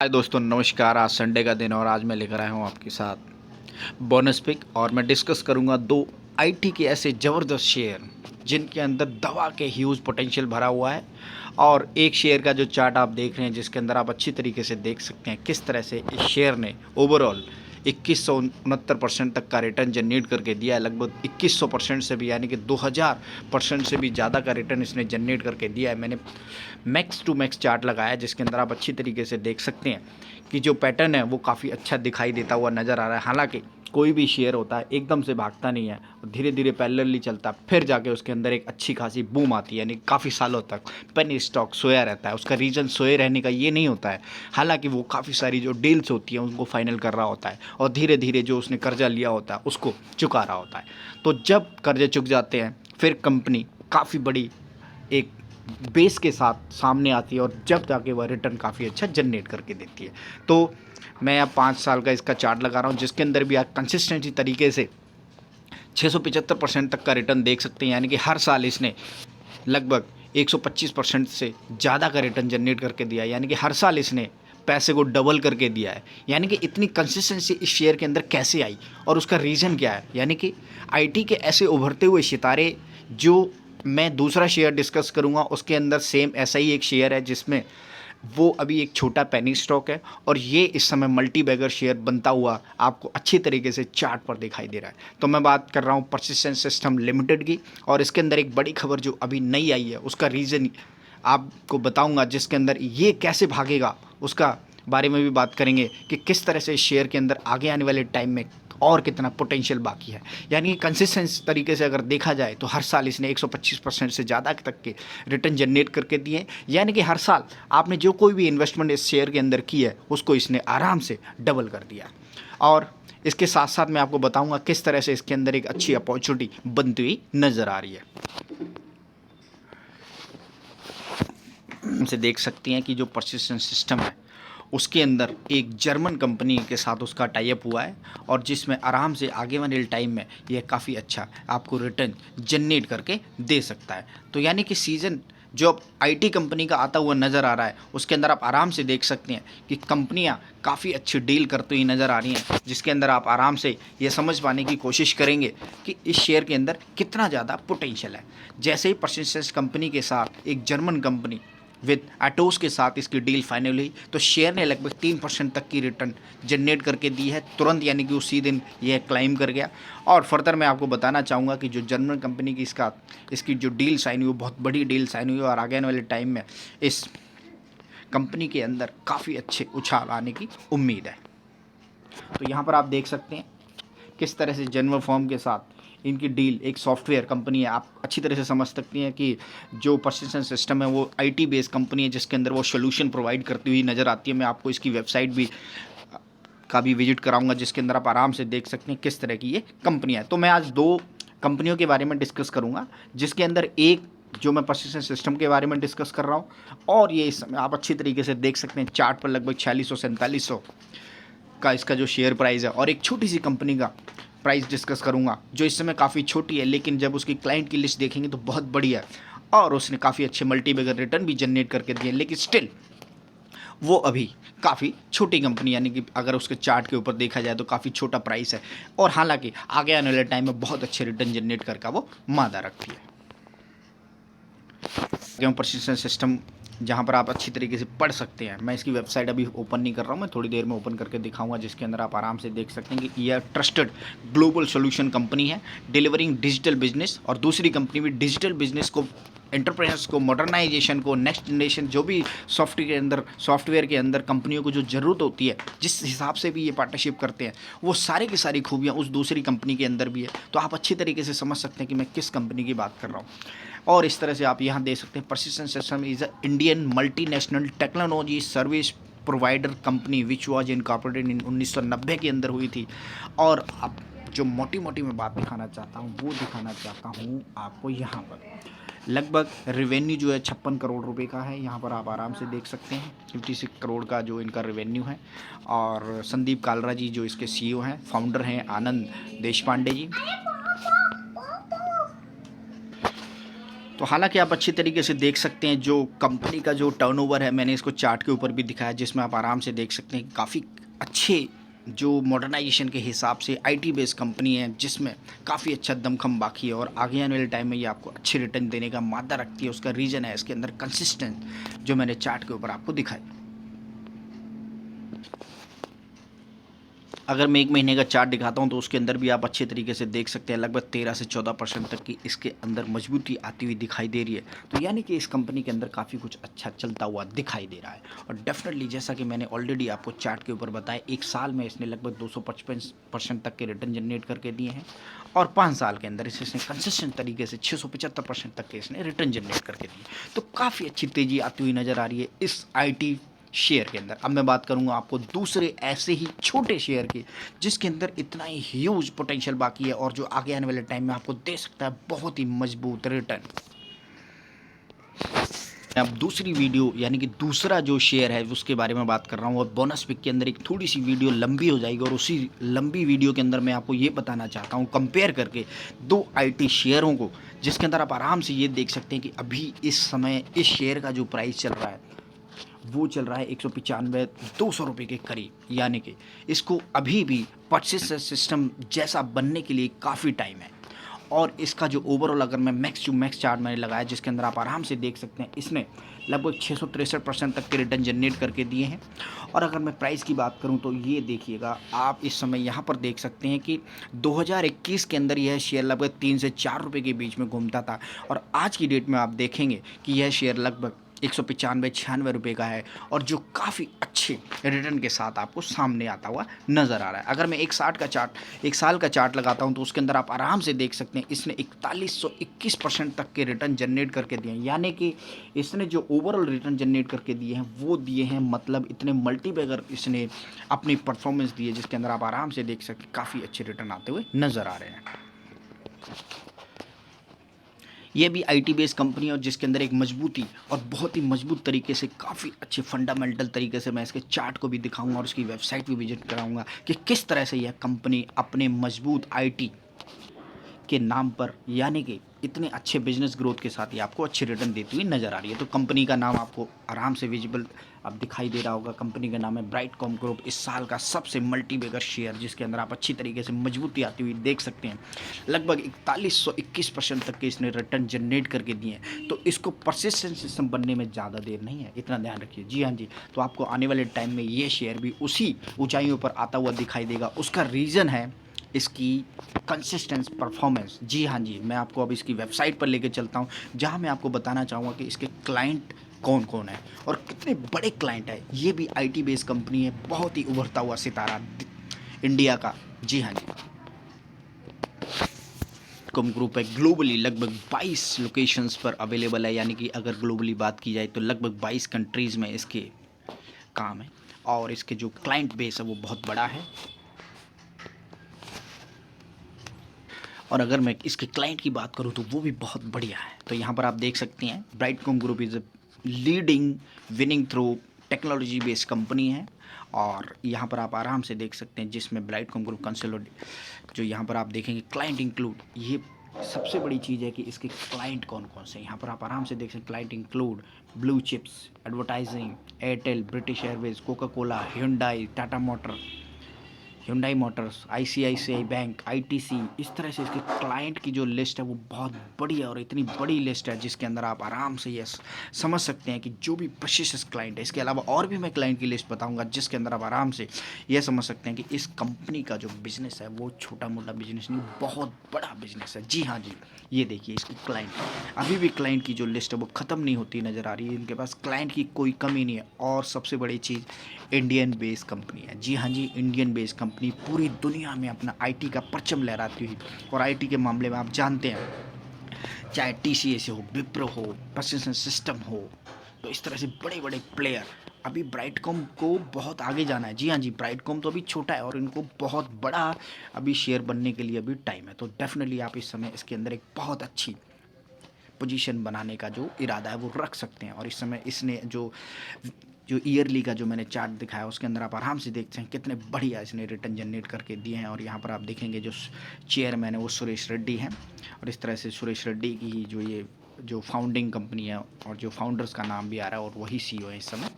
हाय दोस्तों, नमस्कार। आज संडे का दिन और आज मैं लेकर आया हूँ आपके साथ बोनस पिक और मैं डिस्कस करूँगा दो आईटी के ऐसे ज़बरदस्त शेयर जिनके अंदर दवा के ह्यूज पोटेंशियल भरा हुआ है। और एक शेयर का जो चार्ट आप देख रहे हैं जिसके अंदर आप अच्छी तरीके से देख सकते हैं किस तरह से इस शेयर ने ओवरऑल 2169% तक का रिटर्न जनरेट करके दिया है। लगभग 2100% से भी यानी कि 2000% से भी ज़्यादा का रिटर्न इसने जनरेट करके दिया है। मैंने मैक्स टू मैक्स चार्ट लगाया है जिसके अंदर आप अच्छी तरीके से देख सकते हैं कि जो पैटर्न है वो काफ़ी अच्छा दिखाई देता हुआ नज़र आ रहा है। हालांकि कोई भी शेयर होता है एकदम से भागता नहीं है, धीरे धीरे पैरेलली चलता है, फिर जाके उसके अंदर एक अच्छी खासी बूम आती है। यानी काफ़ी सालों तक पेनी स्टॉक सोया रहता है। उसका रीज़न सोए रहने का ये नहीं होता है, हालांकि वो काफ़ी सारी जो डील्स होती हैं उनको फाइनल कर रहा होता है और धीरे धीरे जो उसने कर्जा लिया होता है उसको चुका रहा होता है। तो जब कर्जे चुक जाते हैं फिर कंपनी काफ़ी बड़ी एक बेस के साथ सामने आती है और जब जाके वह रिटर्न काफ़ी अच्छा जनरेट करके देती है। तो मैं अब 5 साल का इसका चार्ट लगा रहा हूँ जिसके अंदर भी आप कंसिस्टेंसी तरीके से 675% तक का रिटर्न देख सकते हैं। यानी कि हर साल इसने लगभग 125% से ज़्यादा का रिटर्न जनरेट करके दिया है। यानी कि हर साल इसने पैसे को डबल करके दिया है। यानी कि इतनी कंसिस्टेंसी इस शेयर के अंदर कैसे आई और उसका रीज़न क्या है। यानी कि आईटी के ऐसे उभरते हुए सितारे जो मैं दूसरा शेयर डिस्कस करूंगा उसके अंदर सेम ऐसा ही एक शेयर है जिसमें वो अभी एक छोटा पेनी स्टॉक है और ये इस समय मल्टी बैगर शेयर बनता हुआ आपको अच्छी तरीके से चार्ट पर दिखाई दे रहा है। तो मैं बात कर रहा हूँ परसिस्टेंट सिस्टम लिमिटेड की और इसके अंदर एक बड़ी खबर जो अभी नई आई है उसका रीज़न आपको बताऊंगा, जिसके अंदर ये कैसे भागेगा उसका बारे में भी बात करेंगे कि किस तरह से शेयर के अंदर आगे आने वाले टाइम में और कितना पोटेंशियल बाकी है। यानी कि कंसिस्टेंस तरीके से अगर देखा जाए तो हर साल इसने 125% से ज़्यादा तक के रिटर्न जनरेट करके दिए हैं। यानी कि हर साल आपने जो कोई भी इन्वेस्टमेंट इस शेयर के अंदर की है उसको इसने आराम से डबल कर दिया। और इसके साथ साथ मैं आपको बताऊंगा किस तरह से इसके अंदर एक अच्छी अपॉर्चुनिटी बनती हुई नज़र आ रही है। से देख सकती हैं कि जो परसिस्टेंट सिस्टम है उसके अंदर एक जर्मन कंपनी के साथ उसका टाई अप हुआ है और जिसमें आराम से आगे वाले टाइम में यह काफ़ी अच्छा आपको रिटर्न जनरेट करके दे सकता है। तो यानी कि सीज़न जो अब आईटी कंपनी का आता हुआ नज़र आ रहा है उसके अंदर आप आराम से देख सकते हैं कि कंपनियां काफ़ी अच्छी डील करती हुई नज़र आ रही हैं, जिसके अंदर आप आराम से ये समझ पाने की कोशिश करेंगे कि इस शेयर के अंदर कितना ज़्यादा पोटेंशियल है। जैसे ही परसिस्टेंस कंपनी के साथ एक जर्मन कंपनी विद एटोस के साथ इसकी डील फाइनल हुई तो शेयर ने लगभग 3% तक की रिटर्न जनरेट करके दी है तुरंत। यानी कि उसी दिन यह क्लाइम कर गया। और फर्दर मैं आपको बताना चाहूँगा कि जो जर्मन कंपनी की इसकी जो डील साइन हुई वो बहुत बड़ी डील साइन हुई और आगे आने वाले टाइम में इस कंपनी के अंदर काफ़ी अच्छे उछाल आने की उम्मीद है। तो यहाँ पर आप देख सकते हैं किस तरह से जनरल फर्म के साथ इनकी डील, एक सॉफ्टवेयर कंपनी है। आप अच्छी तरह से समझ सकती हैं कि जो परसिस्टेंट सिस्टम है वो आईटी बेस्ड कंपनी है जिसके अंदर वो सोल्यूशन प्रोवाइड करती हुई नज़र आती है। मैं आपको इसकी वेबसाइट भी का भी विजिट कराऊंगा जिसके अंदर आप आराम से देख सकते हैं किस तरह की ये कंपनी है। तो मैं आज दो कंपनियों के बारे में डिस्कस करूँगा जिसके अंदर एक जो मैं परसिस्टेंट सिस्टम के बारे में डिस्कस कर रहा हूँ और ये इस समय आप अच्छी तरीके से देख सकते हैं चार्ट पर लगभग 4600 से 4700 का इसका जो शेयर प्राइस है। और एक छोटी सी कंपनी का प्राइस डिस्कस करूंगा जो इस समय काफ़ी छोटी है लेकिन जब उसकी क्लाइंट की लिस्ट देखेंगे तो बहुत बड़ी है और उसने काफ़ी अच्छे मल्टी बैगर रिटर्न भी जनरेट करके दिए, लेकिन स्टिल वो अभी काफ़ी छोटी कंपनी, यानी कि अगर उसके चार्ट के ऊपर देखा जाए तो काफ़ी छोटा प्राइस है और हालांकि आगे आने वाले टाइम में बहुत अच्छे रिटर्न जनरेट करके वो मादा रखती है। परसिस्टेंट सिस्टम जहाँ पर आप अच्छी तरीके से पढ़ सकते हैं। मैं इसकी वेबसाइट अभी ओपन नहीं कर रहा हूँ, मैं थोड़ी देर में ओपन करके दिखाऊंगा जिसके अंदर आप आराम से देख सकते हैं कि यह ट्रस्टेड ग्लोबल सॉल्यूशन कंपनी है डिलीवरिंग डिजिटल बिजनेस। और दूसरी कंपनी भी डिजिटल बिजनेस को, एंटरप्रेन्योर्स को, मॉडर्नाइजेशन को, नेक्स्ट जनरेशन जो भी सॉफ्टवेयर के अंदर कंपनियों को जो ज़रूरत होती है, जिस हिसाब से भी ये पार्टनरशिप करते हैं वो सारी की सारी खूबियाँ उस दूसरी कंपनी के अंदर भी है। तो आप अच्छी तरीके से समझ सकते हैं कि मैं किस कंपनी की बात कर रहा हूँ। और इस तरह से आप यहाँ देख सकते हैं persistent system is a Indian multinational technology service provider company which was incorporated in 1990 के अंदर हुई थी। और अब जो मोटी मोटी मैं बात दिखाना चाहता हूँ वो दिखाना चाहता हूँ आपको। यहाँ पर लगभग रेवेन्यू जो है 56 करोड़ रुपए का है। यहाँ पर आप आराम से देख सकते हैं 56 करोड़ का जो इनका रेवेन्यू है। और संदीप कालरा जी जो इसके सीईओ हैं, फाउंडर हैं आनंद देशपांडे जी। तो हालांकि आप अच्छी तरीके से देख सकते हैं जो कंपनी का जो टर्नओवर है, मैंने इसको चार्ट के ऊपर भी दिखाया, जिसमें आप आराम से देख सकते हैं काफ़ी अच्छे जो मॉडर्नाइजेशन के हिसाब से आईटी बेस्ड कंपनी है, जिसमें काफ़ी अच्छा दमखम बाकी है और आगे आने वाले टाइम में ये आपको अच्छे रिटर्न देने का मादा रखती है। उसका रीज़न है इसके अंदर कंसिस्टेंट, जो मैंने चार्ट के ऊपर आपको दिखाई। अगर मैं 1 महीने का चार्ट दिखाता हूं तो उसके अंदर भी आप अच्छे तरीके से देख सकते हैं लगभग 13 से 14% तक की इसके अंदर मजबूती आती हुई दिखाई दे रही है। तो यानी कि इस कंपनी के अंदर काफ़ी कुछ अच्छा चलता हुआ दिखाई दे रहा है। और डेफिनेटली जैसा कि मैंने ऑलरेडी आपको चार्ट के ऊपर बताया, 1 साल में इसने लगभग 255% तक के रिटर्न जनरेट करके दिए हैं और 5 साल के अंदर इसने कंसिस्टेंट तरीके से 675% तक के इसने रिटर्न जनरेट करके दिए। तो काफ़ी अच्छी तेज़ी आती हुई नज़र आ रही है इस आई शेयर के अंदर। अब मैं बात करूंगा आपको दूसरे ऐसे ही छोटे शेयर की, जिसके अंदर इतना ही ह्यूज पोटेंशियल बाकी है और जो आगे आने वाले टाइम में आपको दे सकता है बहुत ही मजबूत रिटर्न। अब दूसरी वीडियो यानी कि दूसरा जो शेयर है उसके बारे में बात कर रहा हूँ और बोनस पिक के अंदर एक थोड़ी सी वीडियो लंबी हो जाएगी और उसी लंबी वीडियो के अंदर मैं आपको ये बताना चाहता हूँ कंपेयर करके दो आईटी शेयरों को, जिसके अंदर आप आराम से ये देख सकते हैं कि अभी इस समय इस शेयर का जो प्राइस चल रहा है वो चल रहा है 195 200 रुपये के करीब। यानी कि इसको अभी भी परचेस सिस्टम जैसा बनने के लिए काफ़ी टाइम है। और इसका जो ओवरऑल अगर मैं मैक्स टू मैक्स चार्ट मैंने लगाया, जिसके अंदर आप आराम से देख सकते हैं इसने लगभग 663% तक के रिटर्न जनरेट करके दिए हैं। और अगर मैं प्राइस की बात करूं तो ये देखिएगा आप इस समय यहाँ पर देख सकते हैं कि 2021 के अंदर यह शेयर लगभग 3 से 4 रुपये के बीच में घूमता था और आज की डेट में आप देखेंगे कि यह शेयर लगभग 195-96 रुपये का है और जो काफ़ी अच्छे रिटर्न के साथ आपको सामने आता हुआ नज़र आ रहा है। अगर मैं एक साल का चार्ट लगाता हूं तो उसके अंदर आप आराम से देख सकते हैं इसने 4121% तक के रिटर्न जनरेट करके दिए हैं। यानी कि इसने जो ओवरऑल रिटर्न जनरेट करके दिए हैं वो दिए हैं, मतलब इतने मल्टीबैगर इसने अपनी परफॉर्मेंस दी है, जिसके अंदर आप आराम से देख सकते हैं काफ़ी अच्छे रिटर्न आते हुए नज़र आ रहे हैं। ये भी आईटी बेस्ड कंपनी है और जिसके अंदर एक मजबूती और बहुत ही मजबूत तरीके से काफ़ी अच्छे फंडामेंटल तरीके से मैं इसके चार्ट को भी दिखाऊंगा और उसकी वेबसाइट भी विजिट कराऊंगा कि किस तरह से यह कंपनी अपने मजबूत आईटी के नाम पर यानी कि इतने अच्छे बिजनेस ग्रोथ के साथ ही आपको अच्छे रिटर्न देती हुई नज़र आ रही है। तो कंपनी का नाम आपको आराम से विजिबल अब दिखाई दे रहा होगा। कंपनी का नाम है ब्राइटकॉम ग्रुप, इस साल का सबसे मल्टीबैगर शेयर, जिसके अंदर आप अच्छी तरीके से मजबूती आती हुई देख सकते हैं। लगभग 4121% तक के इसने रिटर्न जनरेट करके दिए हैं। तो इसको परसिस्टेंट सिस्टम बनने में ज़्यादा देर नहीं है, इतना ध्यान रखिए। जी हाँ जी, तो आपको आने वाले टाइम में ये शेयर भी उसी ऊंचाइयों पर आता हुआ दिखाई देगा। उसका रीज़न है इसकी कंसिस्टेंस परफॉर्मेंस। जी हाँ जी, मैं आपको अब इसकी वेबसाइट पर लेके चलता हूँ, जहाँ मैं आपको बताना चाहूँगा कि इसके क्लाइंट कौन कौन है और कितने बड़े क्लाइंट है। ये भी आईटी बेस्ड कंपनी है, बहुत ही उभरता हुआ सितारा इंडिया का। जी हाँ जी, कम ग्रुप है, ग्लोबली लगभग 22 लोकेशंस पर अवेलेबल है। यानी कि अगर ग्लोबली बात की जाए तो लगभग 22 कंट्रीज़ में इसके काम है और इसके जो क्लाइंट बेस है वो बहुत बड़ा है। और अगर मैं इसके क्लाइंट की बात करूं तो वो भी बहुत बढ़िया है। तो यहाँ पर आप देख सकते हैं Brightcom group is a leading winning through technology based company है। और यहाँ पर आप आराम से देख सकते हैं जिसमें ब्राइटकॉम ग्रुप कंसोलिड, जो यहाँ पर आप देखेंगे क्लाइंट इंक्लूड, ये सबसे बड़ी चीज़ है कि इसके क्लाइंट कौन कौन से हैं। यहाँ पर आप आराम से देख सकते हैं client include blue chips advertising, Airtel, British Airways, Coca Cola, hyundai, Tata motor, Hyundai Motors, ICICI bank, ITC। इस तरह से इसके क्लाइंट की जो लिस्ट है वो बहुत बड़ी है और इतनी बड़ी लिस्ट है जिसके अंदर आप आराम से ये समझ सकते हैं कि जो भी प्रेशियस क्लाइंट है। इसके अलावा और भी मैं क्लाइंट की लिस्ट बताऊंगा जिसके अंदर आप आराम से यह समझ सकते हैं कि इस कंपनी का जो बिजनेस है वो छोटा मोटा बिजनेस नहीं, बहुत बड़ा बिजनेस है। जी हाँ जी, ये देखिए इसकी क्लाइंट, अभी भी क्लाइंट की जो लिस्ट है वो ख़त्म नहीं होती नज़र आ रही है। इनके पास क्लाइंट की कोई कमी नहीं है। और सबसे बड़ी चीज़, इंडियन बेस्ड कंपनी है। जी हाँ जी, इंडियन बेस्ड कंपनी पूरी दुनिया में अपना आईटी का परचम लहराती हुई, और आईटी के मामले में आप जानते हैं चाहे टीसीएस हो, विप्रो हो, प्रशिक्षण सिस्टम हो, तो इस तरह से बड़े बड़े प्लेयर, अभी ब्राइटकॉम को बहुत आगे जाना है। जी हाँ जी, ब्राइटकॉम तो अभी छोटा है और इनको बहुत बड़ा अभी शेयर बनने के लिए अभी टाइम है। तो डेफिनेटली आप इस समय इसके अंदर एक बहुत अच्छी पोजीशन बनाने का जो इरादा है वो रख सकते हैं। और इस समय इसने जो ईयरली का जो मैंने चार्ट दिखाया उसके अंदर आप आराम से देखते हैं कितने बढ़िया इसने रिटर्न जनरेट करके दिए हैं। और यहाँ पर आप देखेंगे जो चेयरमैन है वो सुरेश रेड्डी हैं। और इस तरह से सुरेश रेड्डी की जो ये जो फाउंडिंग कंपनी है और जो फाउंडर्स का नाम भी आ रहा है और वही सीईओ है इस समय।